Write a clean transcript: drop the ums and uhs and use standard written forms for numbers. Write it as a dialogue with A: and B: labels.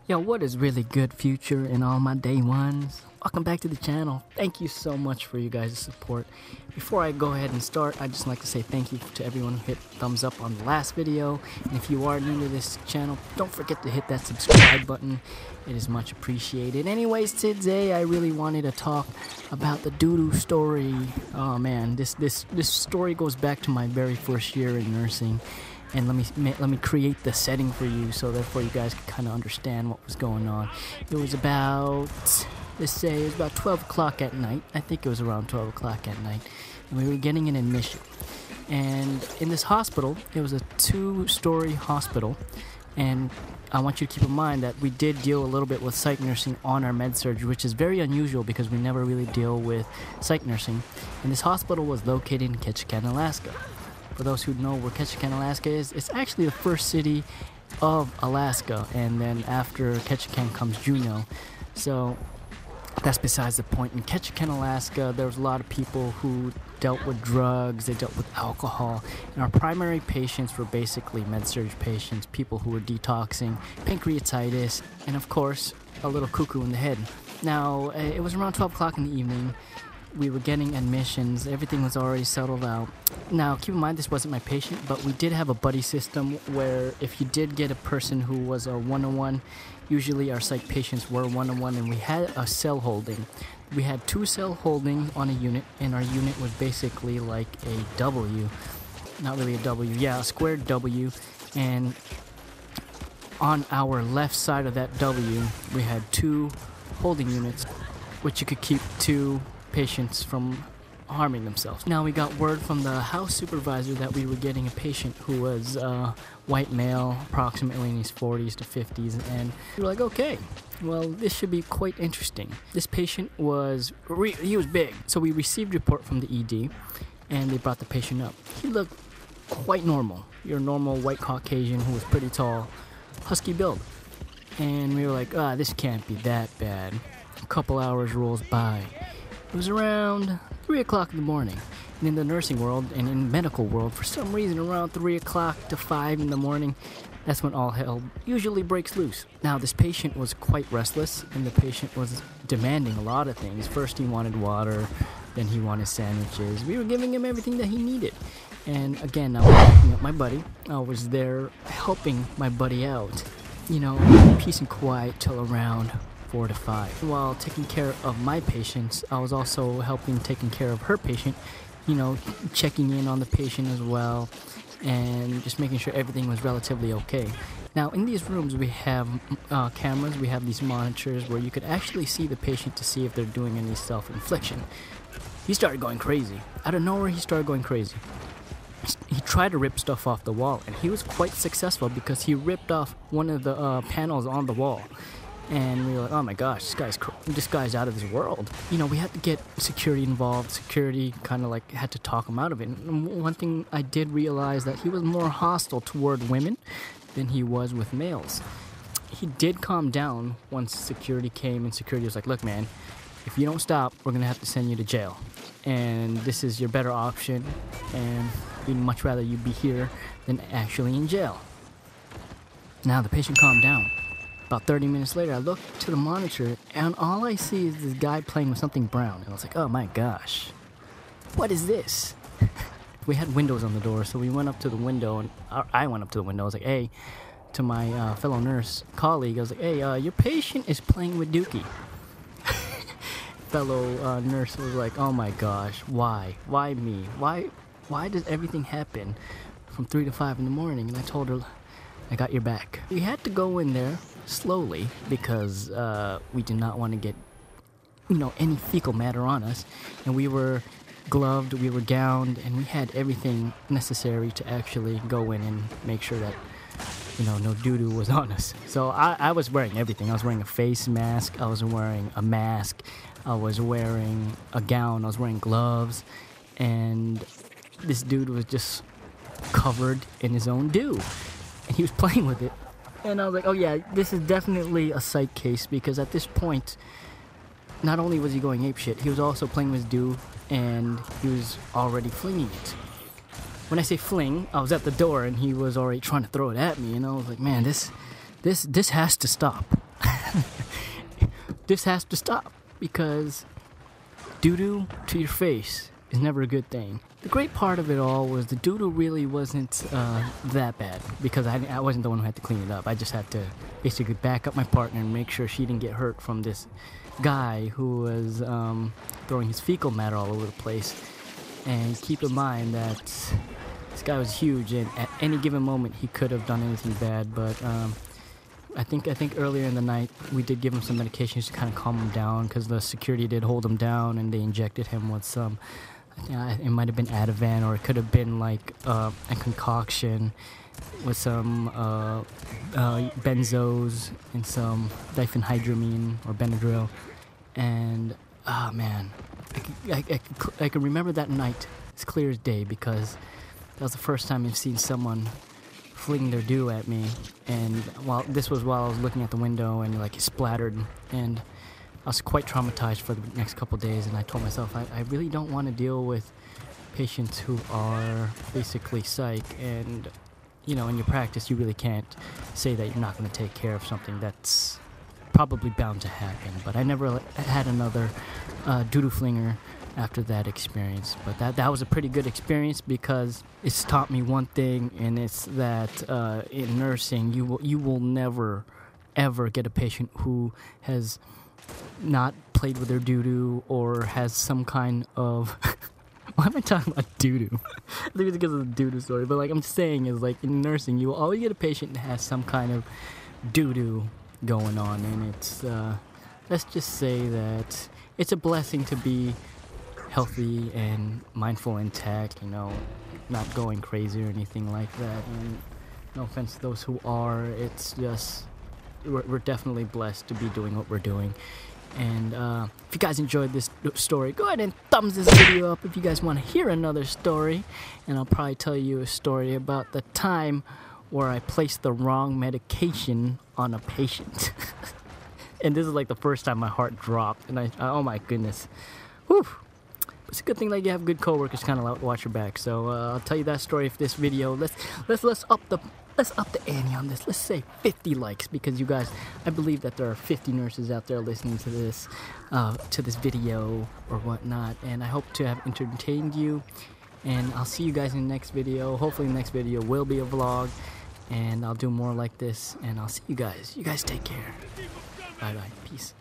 A: Yo, what is really good, future and all my day ones? Welcome back to the channel. Thank you so much for you guys' support. Before I go ahead and start, I'd just like to say thank you to everyone who hit thumbs up on the last video. And if you are new to this channel, don't forget to hit that subscribe button. It is much appreciated. Anyways, today I really wanted to talk about the Doodoo story. Oh man, this story goes back to my very first year in nursing. And let me create the setting for you so therefore you guys can kind of understand what was going on. It was about, let's say, it was about 12 o'clock at night. I think it was around 12 o'clock at night. And we were getting an admission. And in this hospital, it was a 2-story hospital. And I want you to keep in mind that we did deal a little bit with psych nursing on our med surg, which is very unusual because we never really deal with psych nursing. And this hospital was located in Ketchikan, Alaska. For those who know where Ketchikan, Alaska is, it's actually the first city of Alaska, and then after Ketchikan comes Juneau. So that's besides the point. In Ketchikan, Alaska, there was a lot of people who dealt with drugs, they dealt with alcohol, and our primary patients were basically med-surg patients, people who were detoxing, pancreatitis, and of course, a little cuckoo in the head. Now, it was around 12 o'clock in the evening. We were getting admissions, everything was already settled out. Now, keep in mind this wasn't my patient, but we did have a buddy system where if you did get a person who was a one-on-one, usually our psych patients were one-on-one, and we had a cell holding. We had 2 cell holding on a unit, and our unit was basically like a W. Not really a W, yeah, a squared W. And on our left side of that W, we had 2 holding units, which you could keep 2 patients from harming themselves. Now we got word from the house supervisor that we were getting a patient who was white male, approximately in his 40s to 50s, and we were like, okay, well, this should be quite interesting. This patient was he was big, so we received report from the ED, and they brought the patient up. He looked quite normal, your normal white Caucasian who was pretty tall, husky build, and we were like, this can't be that bad. A couple hours rolls by. It was around 3 o'clock in the morning, and in the nursing world and in medical world, for some reason around 3 o'clock to 5 in the morning, that's when all hell usually breaks loose. Now this patient was quite restless, and the patient was demanding a lot of things. First he wanted water, then he wanted sandwiches. We were giving him everything that he needed. And again, I was backing up my buddy. I was there helping my buddy out, you know, peace and quiet till around 4 to 5. While taking care of my patients, I was also helping taking care of her patient, you know, checking in on the patient as well, and just making sure everything was relatively okay. Now, in these rooms, we have cameras, we have these monitors where you could actually see the patient to see if they're doing any self-infliction. He started going crazy. Out of nowhere, he started going crazy. He tried to rip stuff off the wall, and he was quite successful because he ripped off one of the panels on the wall. And we were like, oh my gosh, this guy's out of this world. You know, we had to get security involved. Security kind of like had to talk him out of it. And one thing I did realize that he was more hostile toward women than he was with males. He did calm down once security came, and security was like, look man, if you don't stop, we're gonna have to send you to jail. And this is your better option, and we'd much rather you be here than actually in jail. Now the patient calmed down. About 30 minutes later, I looked to the monitor, and all I see is this guy playing with something brown. And I was like, oh my gosh, what is this? We had windows on the door, so we went up to the window, and I went up to the window. I was like, hey, to my fellow nurse colleague, I was like, hey, your patient is playing with Dookie. Fellow nurse was like, oh my gosh, why? Why me? Why does everything happen from 3 to 5 in the morning? And I told her, I got your back. We had to go in there slowly because we did not want to get, you know, any fecal matter on us, and we were gloved, we were gowned, and we had everything necessary to actually go in and make sure that, you know, no doo-doo was on us. So I was wearing everything. I was wearing a face mask, I was wearing a mask, I was wearing a gown, I was wearing gloves, and this dude was just covered in his own doo, and he was playing with it. And I was like, oh yeah, this is definitely a psych case, because at this point, not only was he going apeshit, he was also playing with doo, and he was already flinging it. When I say fling, I was at the door, and he was already trying to throw it at me, and I was like, man, this has to stop. this has to stop, because doo-doo to your face is never a good thing. The great part of it all was the doo-doo really wasn't that bad, because I wasn't the one who had to clean it up. I just had to basically back up my partner and make sure she didn't get hurt from this guy who was throwing his fecal matter all over the place. And keep in mind that this guy was huge, and at any given moment he could have done anything bad. But I think earlier in the night we did give him some medications to kind of calm him down, because the security did hold him down, and they injected him with some, it might have been Ativan, or it could have been like a concoction with some benzos and some diphenhydramine or Benadryl. And oh man, I can remember that night as clear as day, because that was the first time I've seen someone fling their doo at me. And this was while I was looking at the window, and like it splattered, and I was quite traumatized for the next couple of days. And I told myself I really don't want to deal with patients who are basically psych, and you know, in your practice you really can't say that you're not going to take care of something that's probably bound to happen. But I never had another doo-doo flinger after that experience. But that was a pretty good experience, because it's taught me one thing, and it's that in nursing you will never ever get a patient who has not played with their doo-doo or has some kind of why am I talking about doo-doo? I think it's because of the doo-doo story, but like I'm saying is, like in nursing you will always get a patient that has some kind of doo-doo going on. And it's let's just say that it's a blessing to be healthy and mindful, intact, you know, not going crazy or anything like that. And no offense to those who are, it's just we're definitely blessed to be doing what we're doing. And if you guys enjoyed this story, go ahead and thumbs this video up if you guys want to hear another story. And I'll probably tell you a story about the time where I placed the wrong medication on a patient. And this is like the first time my heart dropped, and oh my goodness. Whew. It's a good thing that you have good coworkers kind of watch your back. So I'll tell you that story for this video. Let's up the ante on this. Let's say 50 likes, because you guys, I believe that there are 50 nurses out there listening to this video or whatnot, and I hope to have entertained you. And I'll see you guys in the next video. Hopefully the next video will be a vlog, and I'll do more like this, and I'll see you guys. You guys take care. Bye bye. Peace.